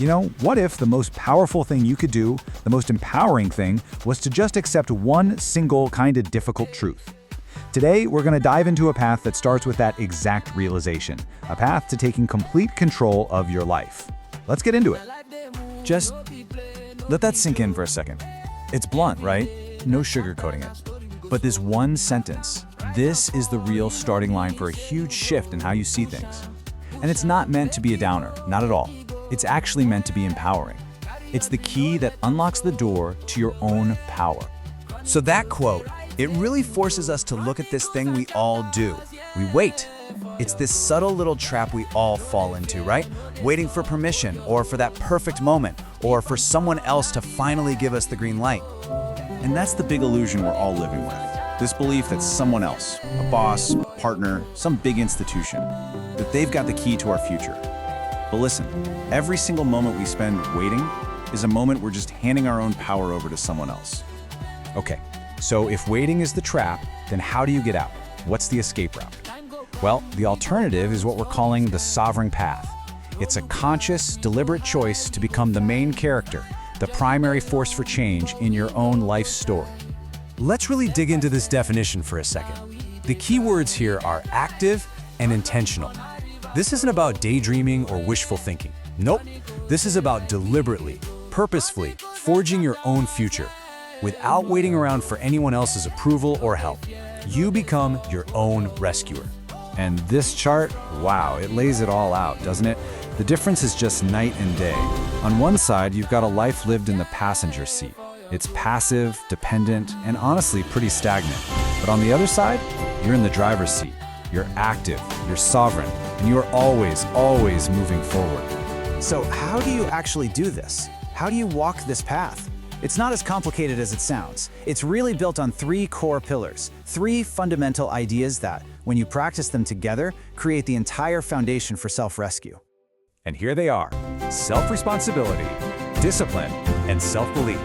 What if the most powerful thing you could do, the most empowering thing, was to just accept one single kind of difficult truth? Today, we're going to dive into a path that starts with that exact realization, a path to taking complete control of your life. Let's get into it. Just let that sink in for a second. It's blunt, right? No sugarcoating it. But this one sentence, this is the real starting line for a huge shift in how you see things. And it's not meant to be a downer, not at all. It's actually meant to be empowering. It's the key that unlocks the door to your own power. So that quote, it really forces us to look at this thing we all do. We wait. It's this subtle little trap we all fall into, right? Waiting for permission, or for that perfect moment, or for someone else to finally give us the green light. And that's the big illusion we're all living with. This belief that someone else, a boss, a partner, some big institution, that they've got the key to our future. But listen, every single moment we spend waiting is a moment we're just handing our own power over to someone else. Okay, so if waiting is the trap, then how do you get out? What's the escape route? Well, the alternative is what we're calling the sovereign path. It's a conscious, deliberate choice to become the main character, the primary force for change in your own life story. Let's really dig into this definition for a second. The key words here are active and intentional. This isn't about daydreaming or wishful thinking. Nope. This is about deliberately, purposefully forging your own future without waiting around for anyone else's approval or help. You become your own rescuer. And this chart, wow, it lays it all out, doesn't it? The difference is just night and day. On one side, you've got a life lived in the passenger seat. It's passive, dependent, and honestly pretty stagnant. But on the other side, you're in the driver's seat. You're active, you're sovereign, and you're always moving forward. So how do you actually do this? How do you walk this path? It's not as complicated as it sounds. It's really built on three core pillars, three fundamental ideas that, when you practice them together, create the entire foundation for self-rescue. And here they are: self-responsibility, discipline, and self-belief.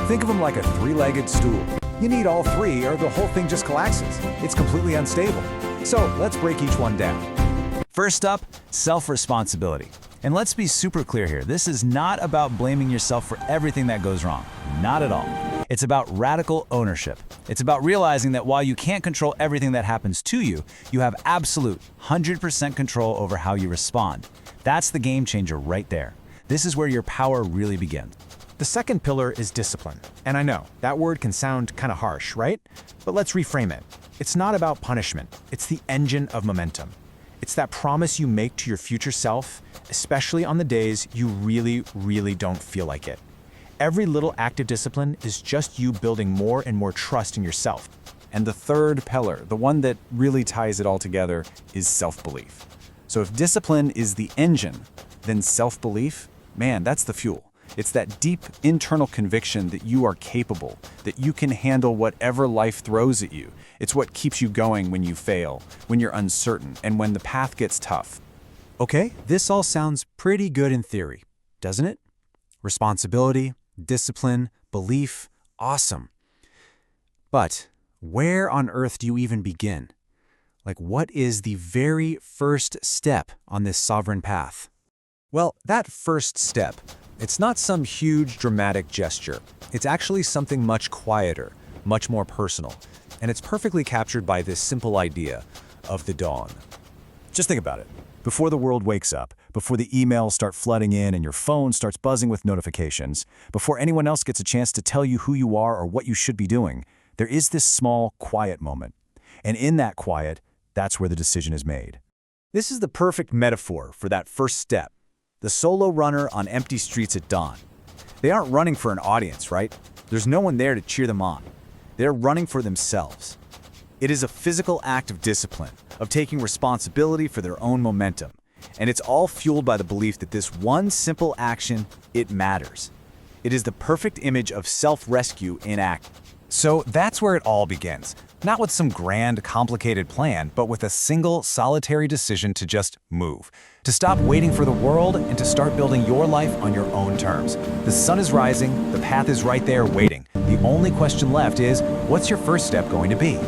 Think of them like a three-legged stool. You need all three or the whole thing just collapses. It's completely unstable. So let's break each one down. First up, self-responsibility. And let's be super clear here. This is not about blaming yourself for everything that goes wrong. Not at all. It's about radical ownership. It's about realizing that while you can't control everything that happens to you, you have absolute 100% control over how you respond. That's the game changer right there. This is where your power really begins. The second pillar is discipline. And I know, that word can sound kind of harsh, right? But let's reframe it. It's not about punishment. It's the engine of momentum. It's that promise you make to your future self, especially on the days you really don't feel like it. Every little act of discipline is just you building more and more trust in yourself. And the third pillar, the one that really ties it all together, is self-belief. So if discipline is the engine, then self-belief, man, that's the fuel. It's that deep internal conviction that you are capable, that you can handle whatever life throws at you. It's what keeps you going when you fail, when you're uncertain, and when the path gets tough. Okay, this all sounds pretty good in theory, doesn't it? Responsibility, discipline, belief, awesome. But where on earth do you even begin? Like, what is the very first step on this sovereign path? Well, that first step, it's not some huge dramatic gesture. It's actually something much quieter, much more personal. And it's perfectly captured by this simple idea of the dawn. Just think about it. Before the world wakes up, before the emails start flooding in and your phone starts buzzing with notifications, before anyone else gets a chance to tell you who you are or what you should be doing, there is this small, quiet moment. And in that quiet, that's where the decision is made. This is the perfect metaphor for that first step. The solo runner on empty streets at dawn. They aren't running for an audience, right? There's no one there to cheer them on. They're running for themselves. It is a physical act of discipline, of taking responsibility for their own momentum. And it's all fueled by the belief that this one simple action, it matters. It is the perfect image of self-rescue in action. So that's where it all begins. Not with some grand, complicated plan, but with a single, solitary decision to just move. To stop waiting for the world and to start building your life on your own terms. The sun is rising, the path is right there waiting. The only question left is, what's your first step going to be?